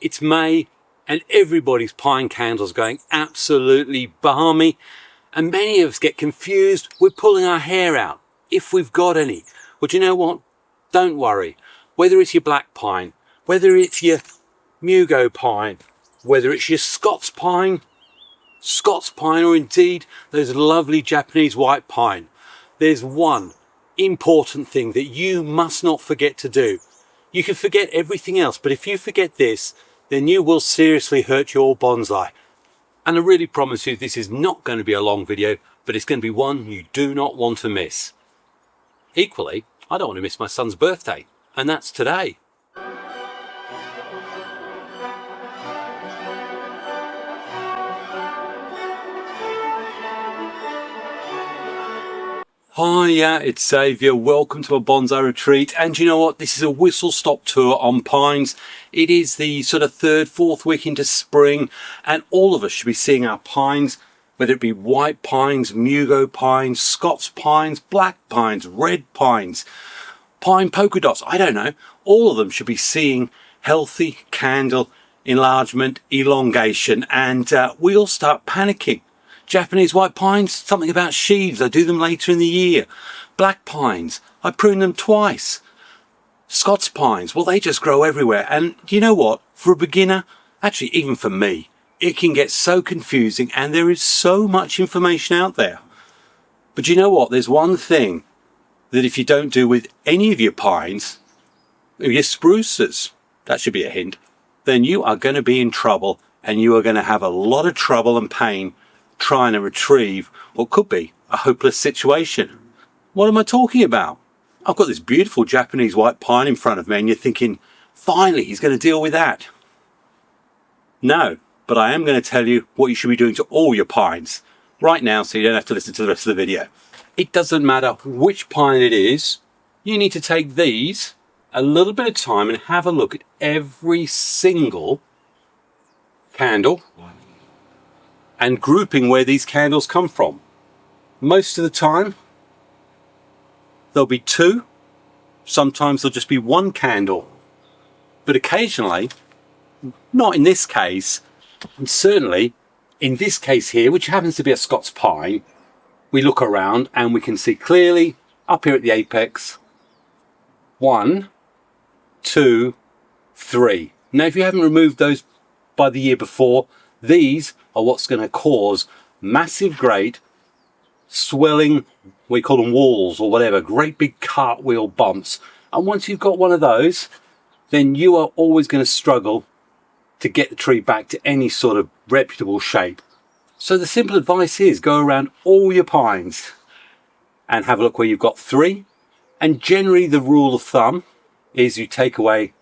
It's May and everybody's pine candles going absolutely balmy, and many of us get confused. We're pulling our hair out if we've got any. Well, do you know what? Don't worry. Whether it's your black pine, whether it's your Mugo pine, whether it's your Scots pine, or indeed those lovely Japanese white pine, there's one important thing that you must not forget to do. You can forget everything else, but if you forget this, then you will seriously hurt your bonsai. And I really promise you this is not going to be a long video, but it's going to be one you do not want to miss. Equally, I don't want to miss my son's birthday, and that's today. Hi, yeah, it's Xavier. Welcome to a Bonsai Retreat. And you know what? This is a whistle-stop tour on pines. It is the sort of third, fourth week into spring, and all of us should be seeing our pines, whether it be white pines, Mugo pines, Scots pines, black pines, red pines, pine polka dots, I don't know. All of them should be seeing healthy candle enlargement, elongation, and we all start panicking. Japanese white pines, something about sheaves, I do them later in the year. Black pines, I prune them twice. Scots pines, well, they just grow everywhere. And you know what? For a beginner, actually even for me, it can get so confusing and there is so much information out there. But you know what? There's one thing that if you don't do with any of your pines, your spruces, that should be a hint, then you are going to be in trouble, and you are going to have a lot of trouble and pain trying to retrieve what could be a hopeless situation. What am I talking about? I've got this beautiful Japanese white pine in front of me, and you're thinking, finally, he's going to deal with that. No, but I am going to tell you what you should be doing to all your pines right now, so you don't have to listen to the rest of the video. It doesn't matter which pine it is. You need to take these a little bit of time and have a look at every single candle and grouping where these candles come from. Most of the time, there'll be two. Sometimes there'll just be one candle. But occasionally, not in this case, and certainly in this case here, which happens to be a Scots pine, we look around and we can see clearly up here at the apex, 1, 2, 3. Now, if you haven't removed those by the year before, these are what's going to cause massive, great swelling, we call them walls or whatever, great big cartwheel bumps. And once you've got one of those, then you are always going to struggle to get the tree back to any sort of reputable shape. So the simple advice is go around all your pines and have a look where you've got 3. And generally the rule of thumb is you take away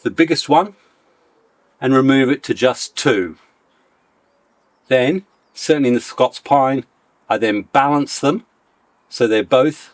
the biggest one and remove it to just 2. Then, certainly in the Scots pine, I then balance them so they're both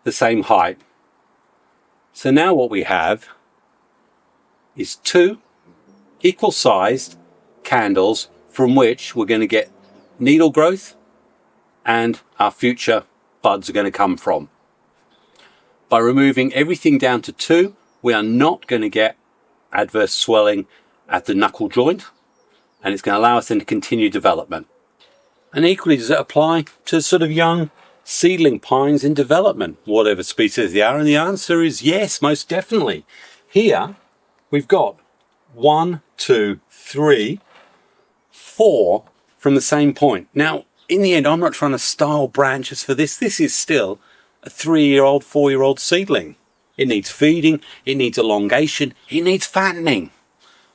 the same height. So now what we have is 2 equal sized candles from which we're going to get needle growth and our future buds are going to come from. By removing everything down to 2, we are not going to get adverse swelling at the knuckle joint, and it's going to allow us then to continue development. And equally, does it apply to sort of young seedling pines in development, whatever species they are? And the answer is yes, most definitely. Here we've got 1, 2, 3, 4 from the same point. Now, in the end, I'm not trying to style branches for this. This is still a 3-year-old, 4-year-old seedling. It needs feeding, it needs elongation, it needs fattening.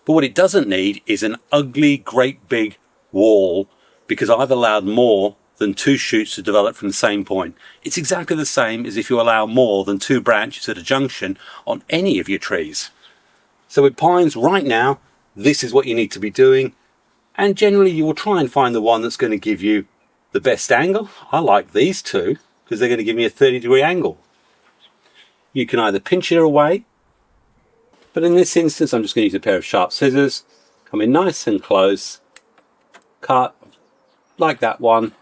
But what it doesn't need is an ugly, great big wall, because I've allowed more than 2 shoots to develop from the same point. It's exactly the same as if you allow more than 2 branches at a junction on any of your trees. So with pines right now, this is what you need to be doing. And generally you will try and find the one that's going to give you the best angle. I like these 2 because they're going to give me a 30-degree angle. You can either pinch it away, but in this instance I'm just going to use a pair of sharp scissors, come in nice and close, cut like that one.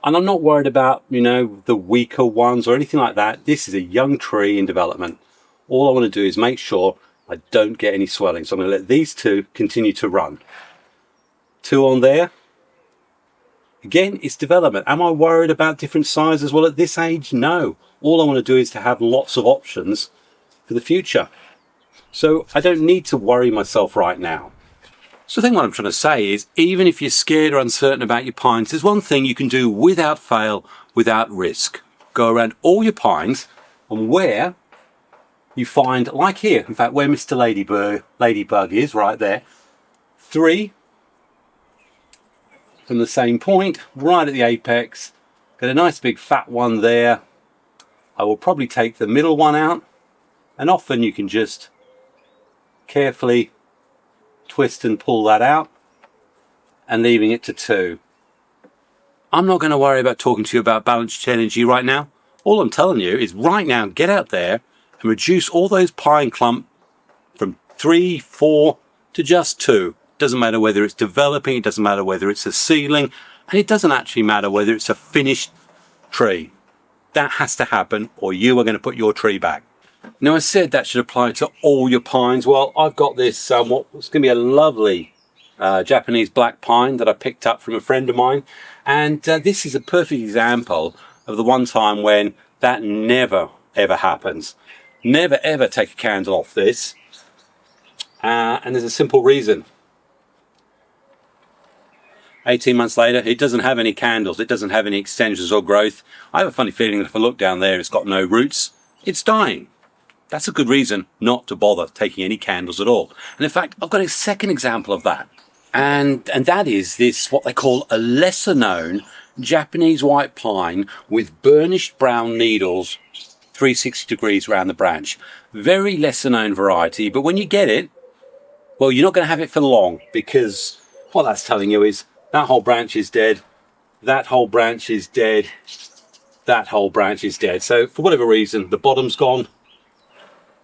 And I'm not worried about, you know, the weaker ones or anything like that. This is a young tree in development. All I want to do is make sure I don't get any swelling. So I'm going to let these two continue to run. Two on there. Again, it's development. Am I worried about different sizes? Well, at this age, no. All I want to do is to have lots of options for the future. So I don't need to worry myself right now. So I think what I'm trying to say is, even if you're scared or uncertain about your pines, there's one thing you can do without fail, without risk. Go around all your pines, and where you find, like here, in fact, where Mr. Ladybug is, right there, 3 from the same point, right at the apex. Got a nice big fat one there. I will probably take the middle one out, and often you can just carefully twist and pull that out, and leaving it to 2. I'm not going to worry about talking to you about balanced energy right now. All I'm telling you is right now, get out there and reduce all those pine clump from 3, 4 to just 2. Doesn't matter whether it's developing, it doesn't matter whether it's a seedling, and it doesn't actually matter whether it's a finished tree. That has to happen, or you are going to put your tree back. Now, I said that should apply to all your pines. Well, I've got this, what's going to be a lovely Japanese black pine that I picked up from a friend of mine. And this is a perfect example of the one time when that never, ever happens. Never, ever take a candle off this. And there's a simple reason. 18 months later, it doesn't have any candles. It doesn't have any extensions or growth. I have a funny feeling that if I look down there, it's got no roots. It's dying. That's a good reason not to bother taking any candles at all. And in fact, I've got a second example of that. And that is this, what they call a lesser known Japanese white pine with burnished brown needles, 360 degrees around the branch. Very lesser known variety, but when you get it, well, you're not going to have it for long, because what that's telling you is that whole branch is dead, that whole branch is dead, that whole branch is dead. So for whatever reason, the bottom's gone.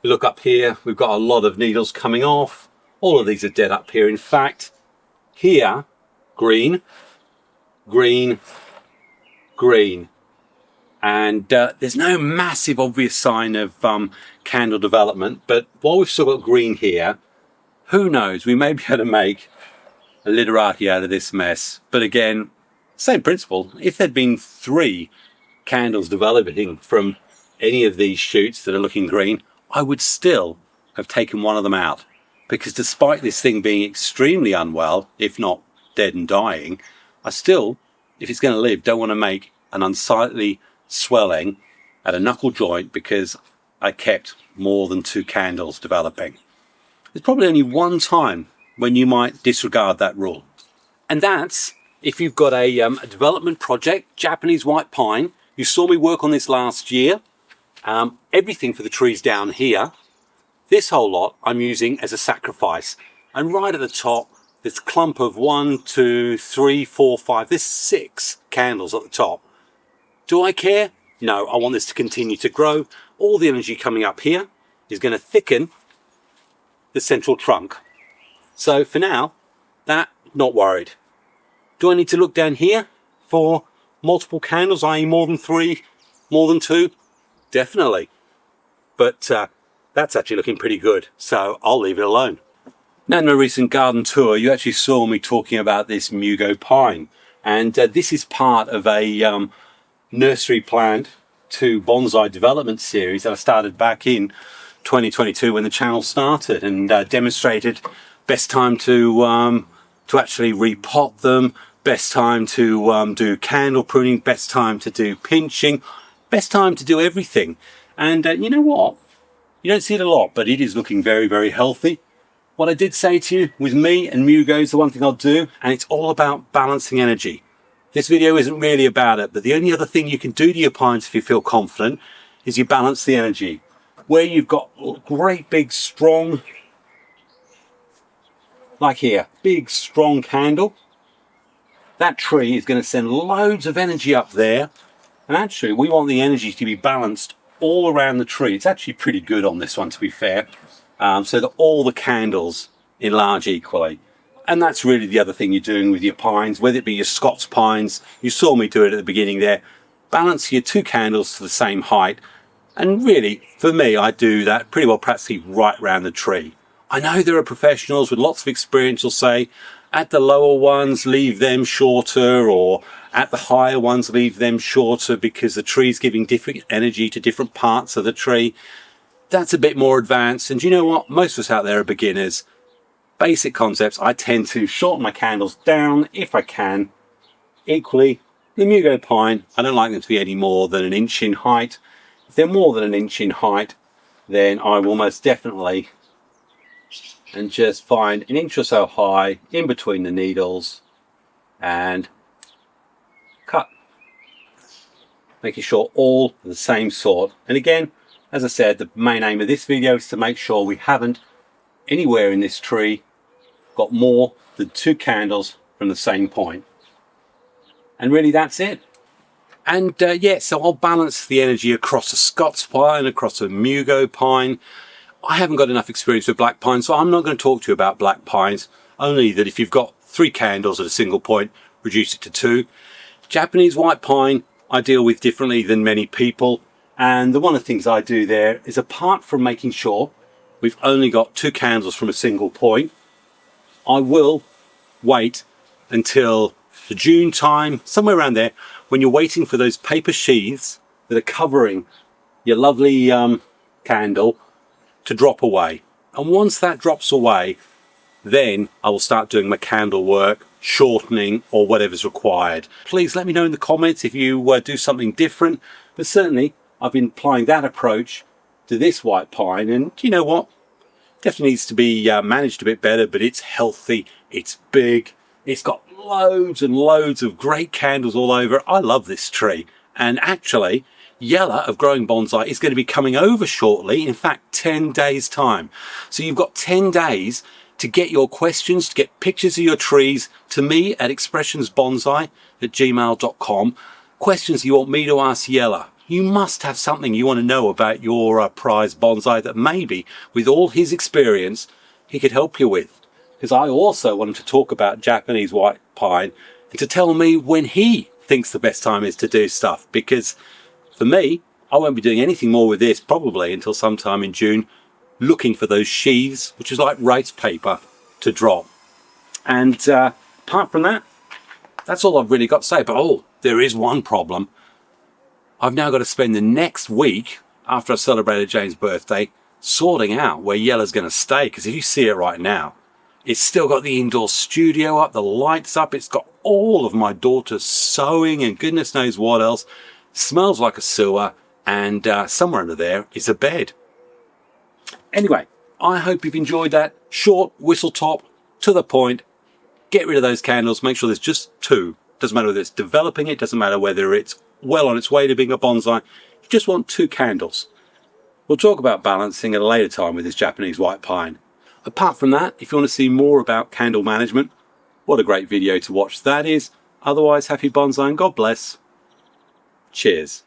We look up here, we've got a lot of needles coming off. All of these are dead up here. In fact, here, green, green, green. And there's no massive obvious sign of candle development, but while we've still got green here, who knows, we may be able to make a literati out of this mess. But again, same principle. If there'd been 3 candles developing from any of these shoots that are looking green, I would still have taken one of them out, because despite this thing being extremely unwell, if not dead and dying, I still, if it's going to live, don't want to make an unsightly swelling at a knuckle joint because I kept more than 2 candles developing. There's probably only one time when you might disregard that rule, and that's if you've got a development project, Japanese white pine. You saw me work on this last year. Everything for the trees down here, this whole lot I'm using as a sacrifice. And right at the top, this clump of 1, 2, 3, 4, 5, there's 6 candles at the top. Do I care? No, I want this to continue to grow. All the energy coming up here is going to thicken the central trunk. So for now, not worried. Do I need to look down here for multiple candles, i.e. more than 3, more than 2? Definitely. But that's actually looking pretty good, so I'll leave it alone. Now, in my recent garden tour, you actually saw me talking about this Mugo pine, and this is part of a nursery plant to bonsai development series that I started back in 2022 when the channel started, and demonstrated best time to actually repot them, best time to do candle pruning, best time to do pinching, best time to do everything. And you know what? You don't see it a lot, but it is looking very, very healthy. What I did say to you with me and Mugo is the one thing I'll do, and it's all about balancing energy. This video isn't really about it, but the only other thing you can do to your pines if you feel confident is you balance the energy. Where you've got great big strong, like here, big strong candle, that tree is going to send loads of energy up there. And actually, we want the energy to be balanced all around the tree. It's actually pretty good on this one, to be fair, so that all the candles enlarge equally. And that's really the other thing you're doing with your pines, whether it be your Scots pines. You saw me do it at the beginning there. Balance your 2 candles to the same height. And really, for me, I do that pretty well practically right around the tree. I know there are professionals with lots of experience who'll say, at the lower ones, leave them shorter, or at the higher ones, leave them shorter because the tree's giving different energy to different parts of the tree. That's a bit more advanced. And you know what? Most of us out there are beginners. Basic concepts, I tend to shorten my candles down if I can. Equally, the Mugo pine, I don't like them to be any more than an inch in height. If they're more than an inch in height, then I will most definitely and just find an inch or so high in between the needles and cut, making sure all are the same sort. And again, as I said, the main aim of this video is to make sure we haven't anywhere in this tree got more than 2 candles from the same point. And really that's it. And yeah, so I'll balance the energy across a Scots pine, across a Mugo pine. I haven't got enough experience with black pine, so I'm not going to talk to you about black pines, only that if you've got 3 candles at a single point, reduce it to 2. Japanese white pine, I deal with differently than many people. And one of the things I do there is, apart from making sure we've only got 2 candles from a single point, I will wait until the June time, somewhere around there, when you're waiting for those paper sheaths that are covering your lovely candle to drop away. And once that drops away, then I will start doing my candle work, shortening or whatever's required. Please let me know in the comments if you do something different, but certainly I've been applying that approach to this white pine, and you know what, definitely needs to be managed a bit better, but it's healthy, it's big, it's got loads and loads of great candles all over. I love this tree. And actually, Jelle of Growing Bonsai is going to be coming over shortly, in fact 10 days time. So you've got 10 days to get your questions, to get pictures of your trees to me at expressionsbonsai@gmail.com. Questions you want me to ask Jelle. You must have something you want to know about your prized bonsai that maybe with all his experience he could help you with. Because I also want him to talk about Japanese white pine and to tell me when he thinks the best time is to do stuff, because for me, I won't be doing anything more with this probably until sometime in June, looking for those sheaths, which is like rice paper, to drop. And apart from that, that's all I've really got to say. But oh, there is one problem. I've now got to spend the next week after I celebrated Jane's birthday sorting out where Jelle's going to stay, because if you see it right now, it's still got the indoor studio up, the lights up, it's got all of my daughter's sewing and goodness knows what else. Smells like a sewer, and somewhere under there is a bed. Anyway, I hope you've enjoyed that short whistle top, to the point. Get rid of those candles, make sure there's just 2. Doesn't matter whether it's developing it, doesn't matter whether it's well on its way to being a bonsai. You just want 2 candles. We'll talk about balancing at a later time with this Japanese white pine. Apart from that, if you want to see more about candle management, what a great video to watch that is. Otherwise, happy bonsai and God bless. Cheers.